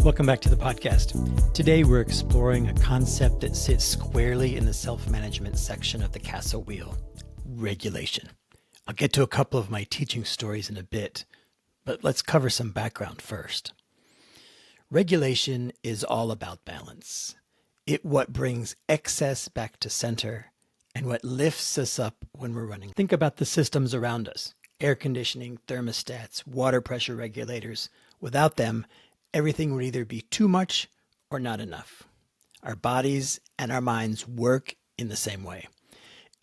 Welcome back to the podcast. Today we're exploring a concept that sits squarely in the self-management section of the castle wheel: regulation. I'll get to a couple of my teaching stories in a bit, but let's cover some background first. Regulation is all about balance. It's what brings excess back to center and what lifts us up when we're running. Think about the systems around us: air conditioning, thermostats, water pressure regulators. Without them, everything would either be too much or not enough. Our bodies and our minds work in the same way.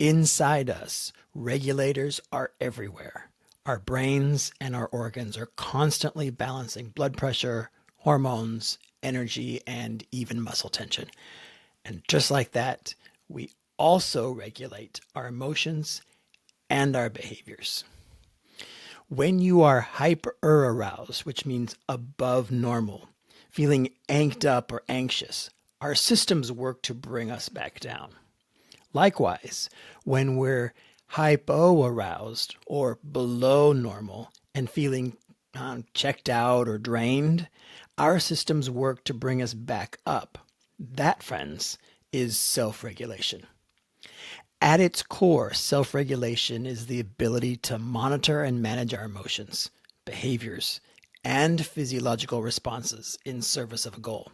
Inside us, regulators are everywhere. Our brains and our organs are constantly balancing blood pressure, hormones, energy, and even muscle tension. And just like that, we also regulate our emotions and our behaviors. When you are hyper-aroused, which means above normal, feeling amped up or anxious, our systems work to bring us back down. Likewise, when we're hypo-aroused or below normal and feeling checked out or drained, our systems work to bring us back up. That, friends, is self-regulation. At its core, self-regulation is the ability to monitor and manage our emotions, behaviors, and physiological responses in service of a goal.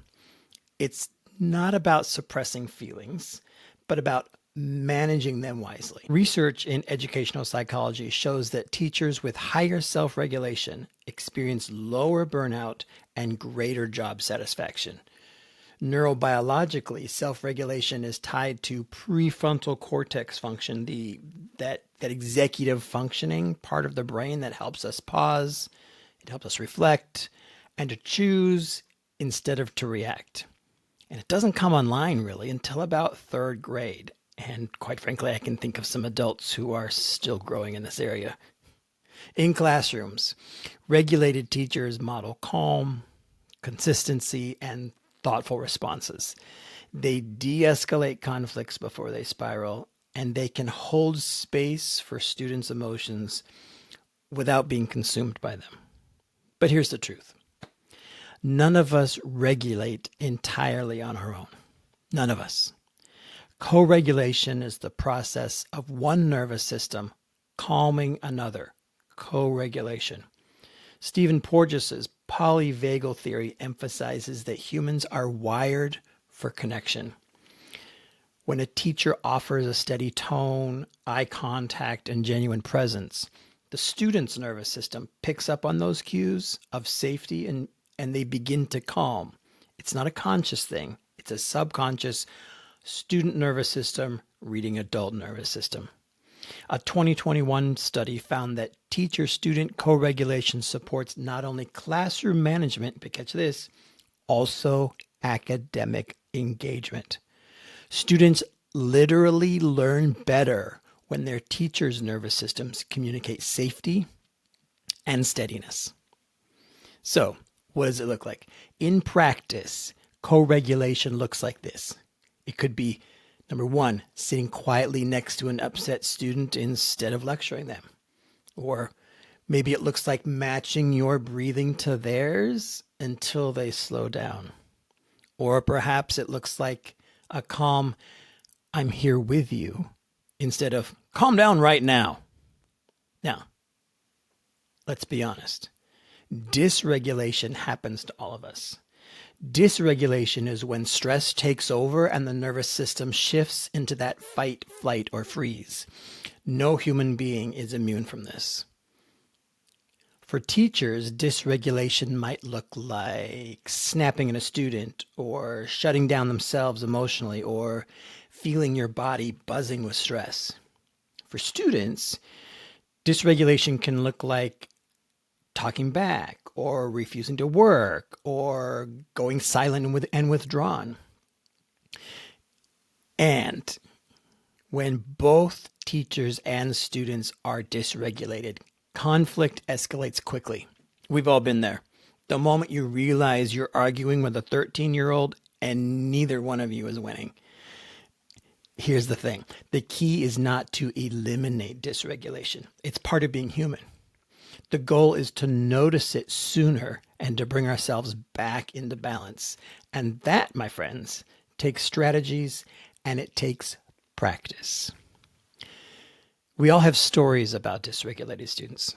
It's not about suppressing feelings, but about managing them wisely. Research in educational psychology shows that teachers with higher self-regulation experience lower burnout and greater job satisfaction. Neurobiologically, self-regulation is tied to prefrontal cortex function, that executive functioning part of the brain that helps us pause, it helps us reflect, and to choose instead of to react. And it doesn't come online really until about third grade. And quite frankly, I can think of some adults who are still growing in this area. In classrooms, regulated teachers model calm, consistency, and thoughtful responses. They de-escalate conflicts before they spiral, and they can hold space for students' emotions without being consumed by them. But here's the truth. None of us regulate entirely on our own. None of us. Co-regulation is the process of one nervous system calming another. Co-regulation. Stephen Porges's polyvagal theory emphasizes that humans are wired for connection. When a teacher offers a steady tone, eye contact, and genuine presence, the student's nervous system picks up on those cues of safety and they begin to calm. It's not a conscious thing. It's a subconscious student nervous system reading adult nervous system. A 2021 study found that teacher-student co-regulation supports not only classroom management, but catch this, also academic engagement. Students literally learn better when their teachers' nervous systems communicate safety and steadiness. So, what does it look like? In practice, co-regulation looks like this. It could be, number one, sitting quietly next to an upset student instead of lecturing them. Or maybe it looks like matching your breathing to theirs until they slow down. Or perhaps it looks like a calm, "I'm here with you," instead of "calm down right now." Now, let's be honest. Dysregulation happens to all of us. Dysregulation is when stress takes over and the nervous system shifts into that fight, flight, or freeze. No human being is immune from this. For teachers, dysregulation might look like snapping at a student, or shutting down themselves emotionally, or feeling your body buzzing with stress. For students, dysregulation can look like talking back, or refusing to work, or going silent and withdrawn. And when both teachers and students are dysregulated, conflict escalates quickly. We've all been there. The moment you realize you're arguing with a 13-year-old and neither one of you is winning. Here's the thing. The key is not to eliminate dysregulation. It's part of being human. The goal is to notice it sooner and to bring ourselves back into balance. And that, my friends, takes strategies and it takes practice. We all have stories about dysregulated students.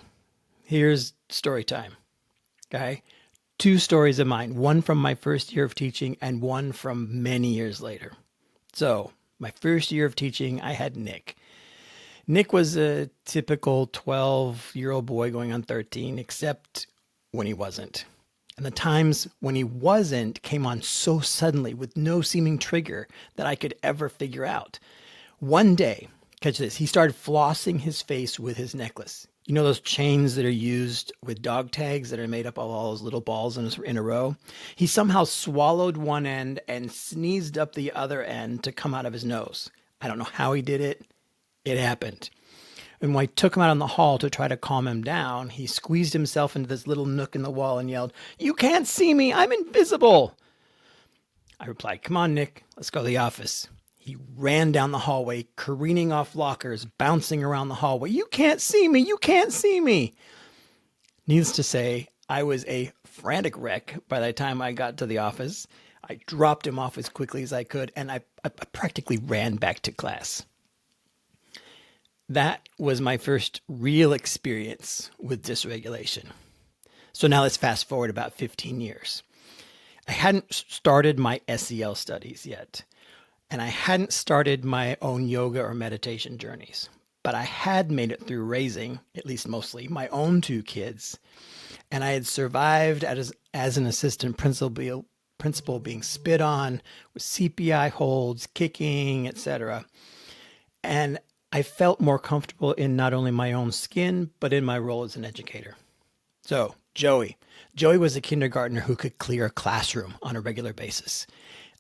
Here's story time. Okay? 2 stories of mine, one from my first year of teaching and one from many years later. So, my first year of teaching, I had Nick. Nick was a typical 12-year-old boy going on 13, except when he wasn't. And the times when he wasn't came on so suddenly with no seeming trigger that I could ever figure out. One day, catch this, he started flossing his face with his necklace. You know those chains that are used with dog tags that are made up of all those little balls in a row? He somehow swallowed one end and sneezed up the other end to come out of his nose. I don't know how he did it. It happened. And when I took him out in the hall to try to calm him down, he squeezed himself into this little nook in the wall and yelled, "You can't see me! I'm invisible!" I replied, "Come on, Nick, let's go to the office." He ran down the hallway, careening off lockers, bouncing around the hallway. "You can't see me! You can't see me!" Needless to say, I was a frantic wreck by the time I got to the office. I dropped him off as quickly as I could, and I practically ran back to class. That was my first real experience with dysregulation. So now let's fast forward about 15 years. I hadn't started my SEL studies yet, and I hadn't started my own yoga or meditation journeys, but I had made it through raising, at least mostly, my own 2 kids, and I had survived as an assistant principal being spit on, with CPI holds, kicking, etc. And I felt more comfortable in not only my own skin, but in my role as an educator. So, Joey was a kindergartner who could clear a classroom on a regular basis.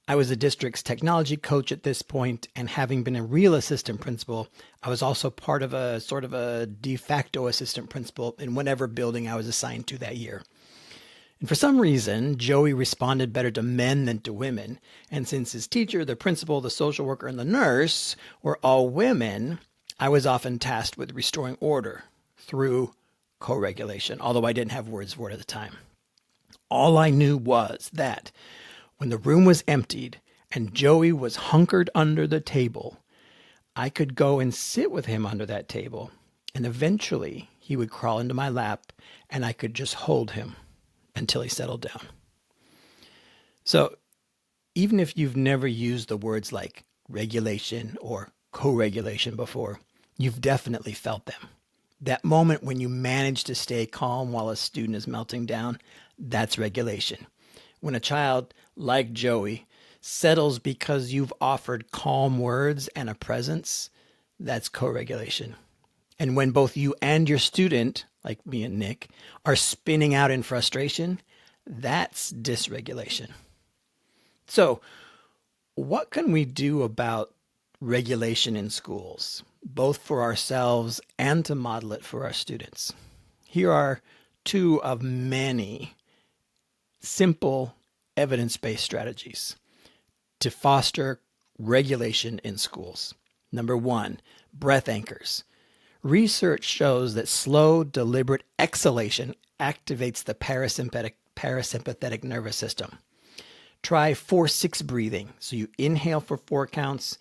I was the district's technology coach at this point, and having been a real assistant principal, I was also part of a sort of a de facto assistant principal in whatever building I was assigned to that year. And for some reason, Joey responded better to men than to women. And since his teacher, the principal, the social worker, and the nurse were all women, I was often tasked with restoring order through co-regulation, although I didn't have words for it at the time. All I knew was that when the room was emptied and Joey was hunkered under the table, I could go and sit with him under that table, and eventually he would crawl into my lap and I could just hold him until he settled down. So even if you've never used the words like regulation or co-regulation before, you've definitely felt them. That moment when you manage to stay calm while a student is melting down, that's regulation. When a child like Joey settles because you've offered calm words and a presence, that's co-regulation. And when both you and your student, like me and Nick, are spinning out in frustration, that's dysregulation. So, what can we do about regulation in schools, both for ourselves and to model it for our students? Here are 2 of many simple evidence-based strategies to foster regulation in schools. Number 1, breath anchors. Research shows that slow, deliberate exhalation activates the parasympathetic nervous system. Try 4-6 breathing. So you inhale for 4 counts,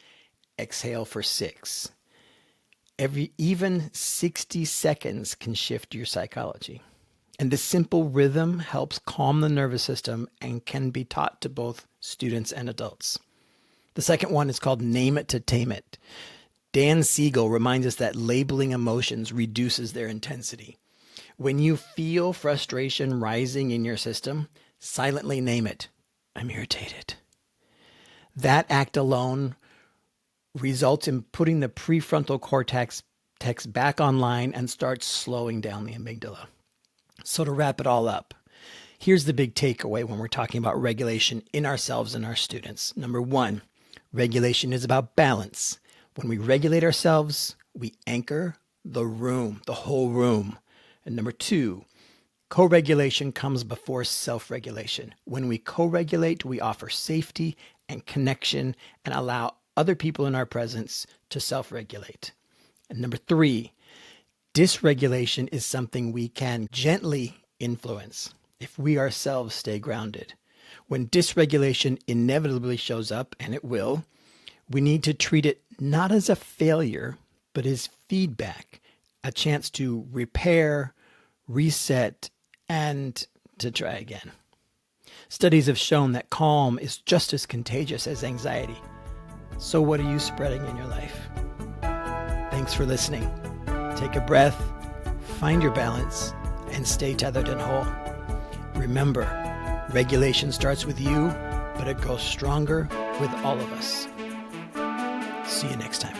exhale for 6. Even 60 seconds can shift your psychology. And this simple rhythm helps calm the nervous system and can be taught to both students and adults. The second one is called Name It to Tame It. Dan Siegel reminds us that labeling emotions reduces their intensity. When you feel frustration rising in your system, silently name it. I'm irritated. That act alone results in putting the prefrontal cortex back online and starts slowing down the amygdala. So to wrap it all up, here's the big takeaway when we're talking about regulation in ourselves and our students. Number 1, regulation is about balance. When we regulate ourselves, we anchor the room, the whole room. And number 2, co-regulation comes before self-regulation. When we co-regulate, we offer safety and connection and allow other people in our presence to self-regulate. And number 3, Dysregulation is something we can gently influence if we ourselves stay grounded. When dysregulation inevitably shows up, and it will, we need to treat it not as a failure, but as feedback, a chance to repair, reset, and to try again. Studies have shown that calm is just as contagious as anxiety. So what are you spreading in your life? Thanks for listening. Take a breath, find your balance, and stay tethered and whole. Remember, regulation starts with you, but it grows stronger with all of us. See you next time.